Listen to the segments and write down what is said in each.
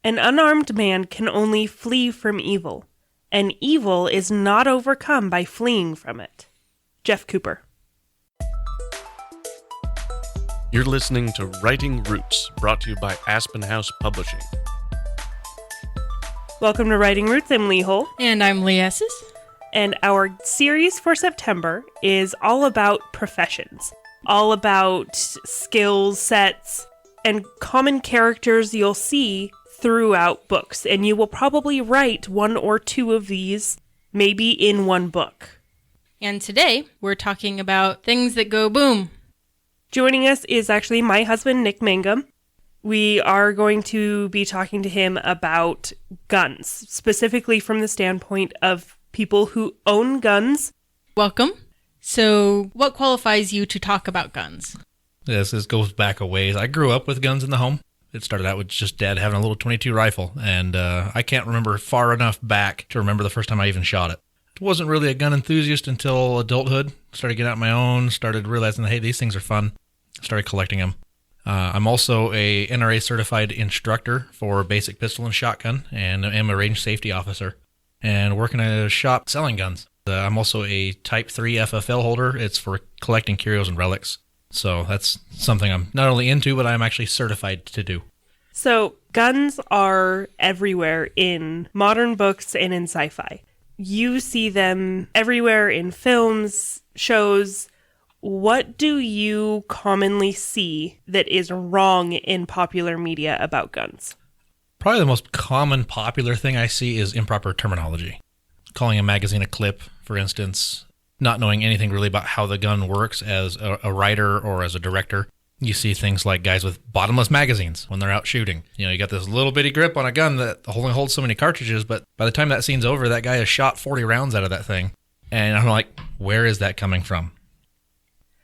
An unarmed man can only flee from evil, and evil is not overcome by fleeing from it. Jeff Cooper. You're listening to Writing Roots, brought to you by Aspen House Publishing. Welcome to Writing Roots. I'm Lee Hull. And I'm Lee Esses. And our series for September is all about professions, all about skills sets and common characters you'll see throughout books. And you will probably write one or two of these, maybe in one book. And today, we're talking about things that go boom. Joining us is actually my husband, Nick Mangum. We are going to be talking to him about guns, specifically from the standpoint of people who own guns. Welcome. So, what qualifies you to talk about guns? Yes, this goes back a ways. I grew up with guns in the home. It started out with just Dad having a little .22 rifle, and I can't remember far enough back to remember the first time I even shot it. I wasn't really a gun enthusiast until adulthood. Started getting out my own, started realizing that, hey, these things are fun. Started collecting them. I'm also a NRA certified instructor for basic pistol and shotgun, and am a range safety officer, and work in a shop selling guns. I'm also a Type 3 FFL holder. It's for collecting curios and relics. So that's something I'm not only into, but I'm actually certified to do. So guns are everywhere in modern books and in sci-fi. You see them everywhere in films, shows. What do you commonly see that is wrong in popular media about guns? Probably the most common popular thing I see is improper terminology. Calling a magazine a clip, for instance, not knowing anything really about how the gun works as a writer or as a director. You see things like guys with bottomless magazines when they're out shooting. You know, you got this little bitty grip on a gun that only holds so many cartridges, but by the time that scene's over, that guy has shot 40 rounds out of that thing. And I'm like, where is that coming from?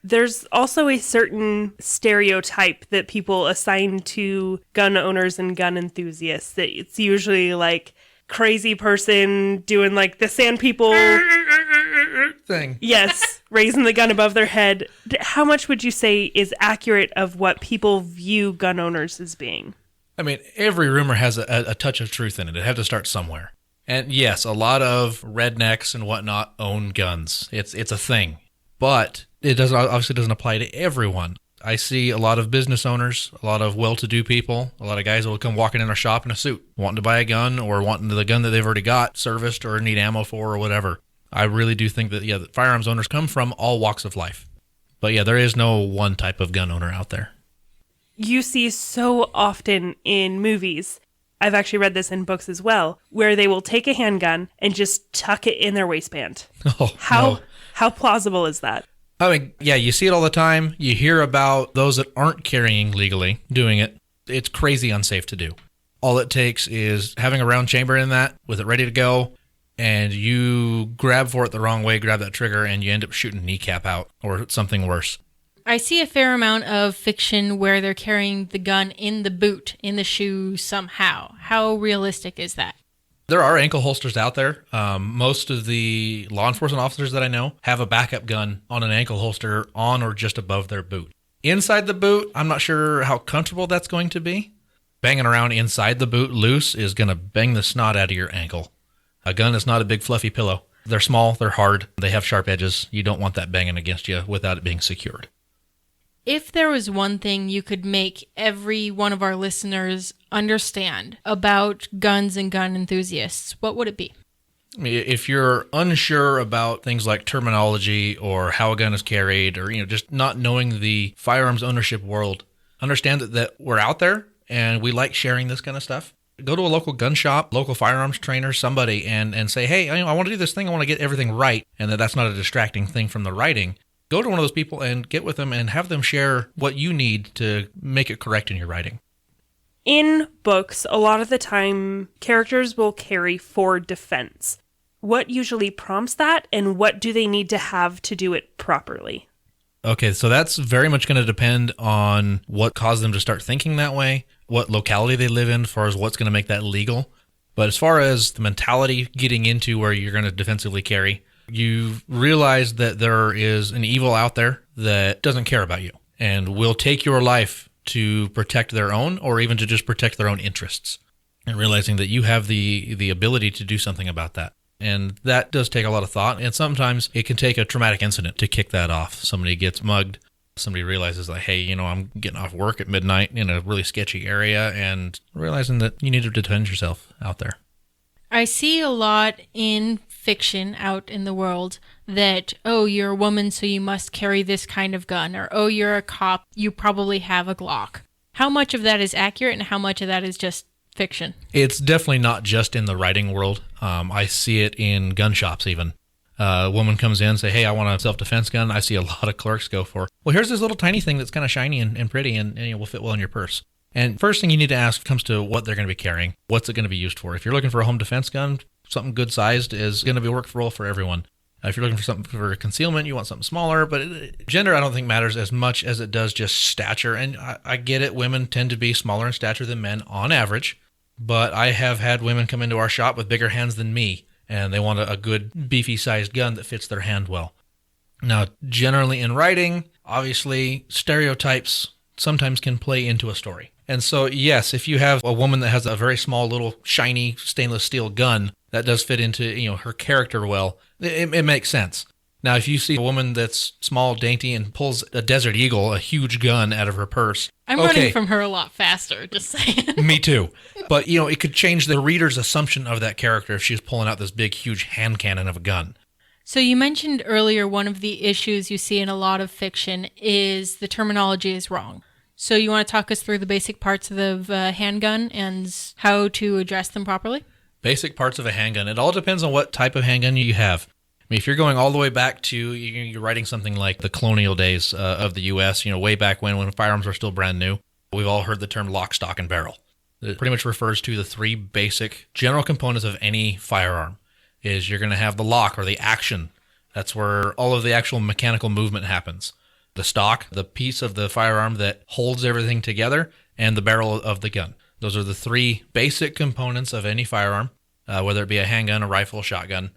There's also a certain stereotype that people assign to gun owners and gun enthusiasts, that it's usually like crazy person doing like the sand people thing. Yes, raising the gun above their head. How much would you say is accurate of what people view gun owners as being? I mean, every rumor has a touch of truth in it. It had to start somewhere. And yes, a lot of rednecks and whatnot own guns. It's a thing. But it obviously doesn't apply to everyone. I see a lot of business owners, a lot of well-to-do people, a lot of guys that will come walking in our shop in a suit, wanting to buy a gun or wanting the gun that they've already got serviced or need ammo for or whatever. I really do think that, that firearms owners come from all walks of life. But there is no one type of gun owner out there. You see so often in movies, I've actually read this in books as well, where they will take a handgun and just tuck it in their waistband. How plausible is that? I mean, you see it all the time. You hear about those that aren't carrying legally doing it. It's crazy unsafe to do. All it takes is having a round chamber in that with it ready to go, and you grab for it the wrong way, grab that trigger, and you end up shooting kneecap out or something worse. I see a fair amount of fiction where they're carrying the gun in the boot, in the shoe somehow. How realistic is that? There are ankle holsters out there. Most of the law enforcement officers that I know have a backup gun on an ankle holster on or just above their boot. Inside the boot, I'm not sure how comfortable that's going to be. Banging around inside the boot loose is going to bang the snot out of your ankle. A gun is not a big fluffy pillow. They're small, they're hard, they have sharp edges. You don't want that banging against you without it being secured. If there was one thing you could make every one of our listeners understand about guns and gun enthusiasts, what would it be? If you're unsure about things like terminology or how a gun is carried or just not knowing the firearms ownership world, understand that we're out there and we like sharing this kind of stuff. Go to a local gun shop, local firearms trainer, somebody, and say, hey, I want to do this thing. I want to get everything right, and that's not a distracting thing from the writing. Go to one of those people and get with them and have them share what you need to make it correct in your writing. In books, a lot of the time, characters will carry for defense. What usually prompts that, and what do they need to have to do it properly? Okay, so that's very much going to depend on what caused them to start thinking that way, what locality they live in as far as what's going to make that legal. But as far as the mentality getting into where you're going to defensively carry, you realize that there is an evil out there that doesn't care about you and will take your life to protect their own or even to just protect their own interests. and realizing that you have the ability to do something about that. And that does take a lot of thought, and sometimes it can take a traumatic incident to kick that off. Somebody gets mugged, somebody realizes like, hey, I'm getting off work at midnight in a really sketchy area, and realizing that you need to defend yourself out there. I see a lot in fiction out in the world that, oh, you're a woman, so you must carry this kind of gun, or, oh, you're a cop, you probably have a Glock. How much of that is accurate and how much of that is just fiction? It's definitely not just in the writing world. I see it in gun shops even. A woman comes in and say, hey, I want a self-defense gun. I see a lot of clerks go for, well, here's this little tiny thing that's kind of shiny and pretty and will fit well in your purse. And first thing you need to ask comes to what they're going to be carrying. What's it going to be used for? If you're looking for a home defense gun, something good sized is going to be work for everyone. If you're looking for something for concealment, you want something smaller. But gender, I don't think matters as much as it does just stature. And I get it. Women tend to be smaller in stature than men on average. But I have had women come into our shop with bigger hands than me, and they want a good beefy sized gun that fits their hand well. Now, generally in writing, obviously, stereotypes sometimes can play into a story. And so, yes, if you have a woman that has a very small little shiny stainless steel gun, that does fit into her character well, it makes sense. Now, if you see a woman that's small, dainty, and pulls a Desert Eagle, a huge gun, out of her purse, I'm running from her a lot faster, just saying. Me too. But, it could change the reader's assumption of that character if she's pulling out this big, huge hand cannon of a gun. So you mentioned earlier one of the issues you see in a lot of fiction is the terminology is wrong. So you want to talk us through the basic parts of the handgun and how to address them properly? Basic parts of a handgun. It all depends on what type of handgun you have. I mean, if you're going all the way back to, you're writing something like the colonial days of the U.S., way back when firearms were still brand new, we've all heard the term lock, stock, and barrel. It pretty much refers to the three basic general components of any firearm. Is you're going to have the lock, or the action. That's where all of the actual mechanical movement happens. The stock, the piece of the firearm that holds everything together, and the barrel of the gun. Those are the three basic components of any firearm, whether it be a handgun, a rifle, shotgun.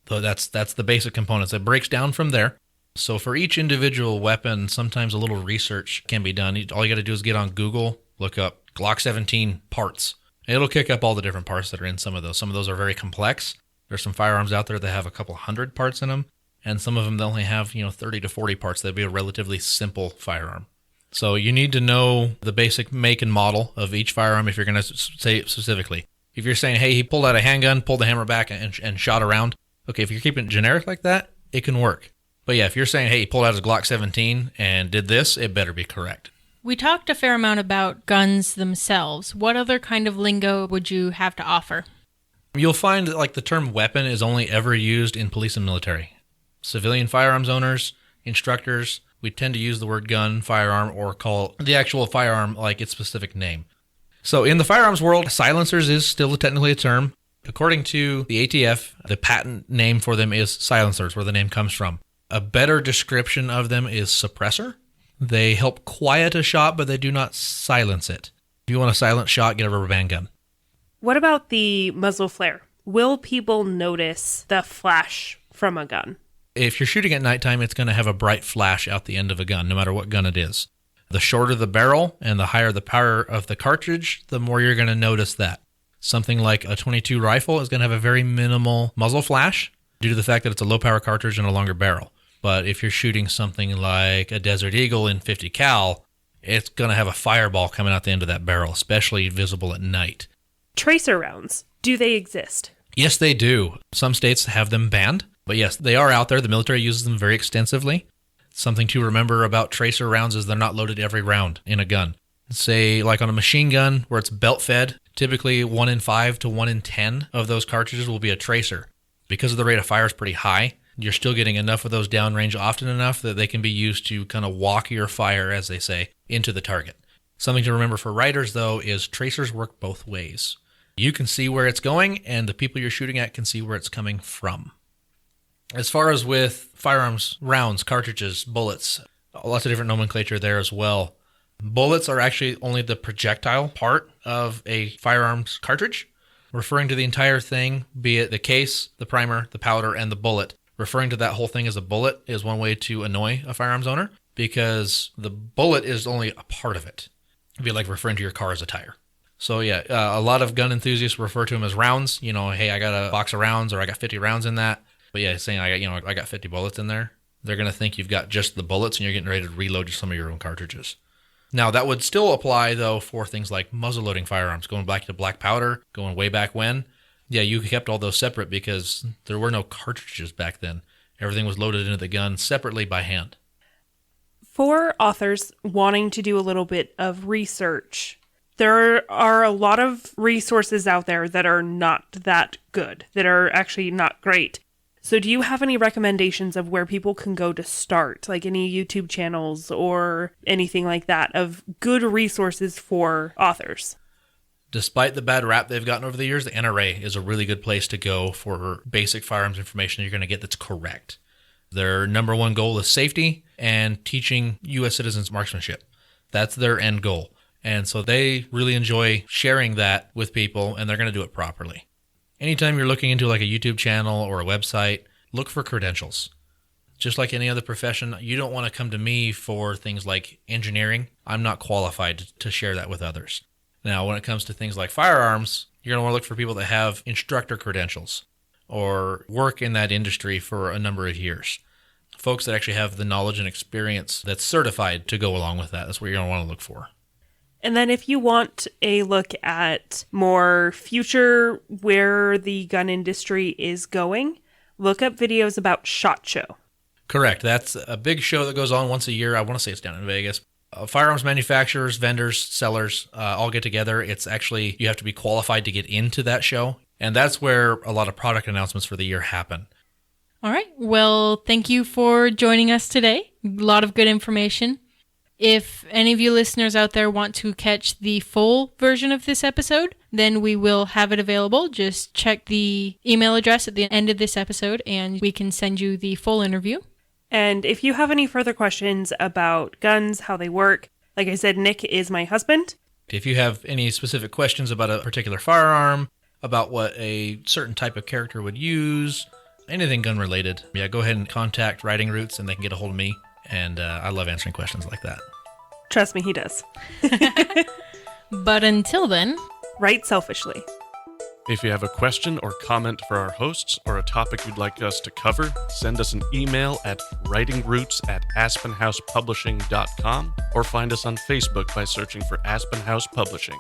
So that's the basic components. It breaks down from there. So for each individual weapon, sometimes a little research can be done. All you got to do is get on Google, look up Glock 17 parts. It'll kick up all the different parts that are in some of those. Some of those are very complex. There's some firearms out there that have a couple hundred parts in them, and some of them, they only have 30 to 40 parts. That'd be a relatively simple firearm. So you need to know the basic make and model of each firearm if you're going to say it specifically. If you're saying, hey, he pulled out a handgun, pulled the hammer back, and shot around, okay, if you're keeping it generic like that, it can work. But yeah, if you're saying, hey, he pulled out his Glock 17 and did this, it better be correct. We talked a fair amount about guns themselves. What other kind of lingo would you have to offer? You'll find that the term weapon is only ever used in police and military. Civilian firearms owners, instructors, we tend to use the word gun, firearm, or call the actual firearm like its specific name. So in the firearms world, silencers is still technically a term. According to the ATF, the patent name for them is silencers, where the name comes from. A better description of them is suppressor. They help quiet a shot, but they do not silence it. If you want a silent shot, get a rubber band gun. What about the muzzle flare? Will people notice the flash from a gun? If you're shooting at nighttime, it's going to have a bright flash out the end of a gun, no matter what gun it is. The shorter the barrel and the higher the power of the cartridge, the more you're going to notice that. Something like a .22 rifle is going to have a very minimal muzzle flash due to the fact that it's a low-power cartridge and a longer barrel. But if you're shooting something like a Desert Eagle in .50 cal, it's going to have a fireball coming out the end of that barrel, especially visible at night. Tracer rounds, do they exist? Yes, they do. Some states have them banned, but yes, they are out there. The military uses them very extensively. Something to remember about tracer rounds is they're not loaded every round in a gun. Say, like on a machine gun where it's belt-fed, typically 1 in 5 to 1 in 10 of those cartridges will be a tracer. Because the rate of fire is pretty high, you're still getting enough of those downrange often enough that they can be used to kind of walk your fire, as they say, into the target. Something to remember for writers, though, is tracers work both ways. You can see where it's going, and the people you're shooting at can see where it's coming from. As far as with firearms, rounds, cartridges, bullets, lots of different nomenclature there as well. Bullets are actually only the projectile part of a firearms cartridge, referring to the entire thing, be it the case, the primer, the powder, and the bullet. Referring to that whole thing as a bullet is one way to annoy a firearms owner, because the bullet is only a part of it. It'd be like referring to your car as a tire. So yeah, a lot of gun enthusiasts refer to them as rounds. You know, hey, I got a box of rounds, or I got 50 rounds in that. But yeah, saying I got 50 bullets in there, they're going to think you've got just the bullets and you're getting ready to reload some of your own cartridges. Now, that would still apply, though, for things like muzzle-loading firearms, going back to black powder, going way back when. Yeah, you kept all those separate because there were no cartridges back then. Everything was loaded into the gun separately by hand. For authors wanting to do a little bit of research, there are a lot of resources out there that are not that good, that are actually not great. So do you have any recommendations of where people can go to start, like any YouTube channels or anything like that, of good resources for authors? Despite the bad rap they've gotten over the years, the NRA is a really good place to go for basic firearms information you're going to get that's correct. Their number one goal is safety and teaching U.S. citizens marksmanship. That's their end goal. And so they really enjoy sharing that with people, and they're going to do it properly. Anytime you're looking into like a YouTube channel or a website, look for credentials. Just like any other profession, you don't want to come to me for things like engineering. I'm not qualified to share that with others. Now, when it comes to things like firearms, you're going to want to look for people that have instructor credentials or work in that industry for a number of years. Folks that actually have the knowledge and experience that's certified to go along with that. That's what you're going to want to look for. And then if you want a look at more future where the gun industry is going, look up videos about SHOT Show. Correct. That's a big show that goes on once a year. I want to say it's down in Vegas. Firearms manufacturers, vendors, sellers all get together. It's actually, you have to be qualified to get into that show. And that's where a lot of product announcements for the year happen. All right. Well, thank you for joining us today. A lot of good information. If any of you listeners out there want to catch the full version of this episode, then we will have it available. Just check the email address at the end of this episode and we can send you the full interview. And if you have any further questions about guns, how they work, like I said, Nick is my husband. If you have any specific questions about a particular firearm, about what a certain type of character would use, anything gun related, yeah, go ahead and contact Writing Roots and they can get a hold of me. And I love answering questions like that. Trust me, he does. But until then, write selfishly. If you have a question or comment for our hosts or a topic you'd like us to cover, send us an email at writingroots@aspenhousepublishing.com or find us on Facebook by searching for Aspen House Publishing.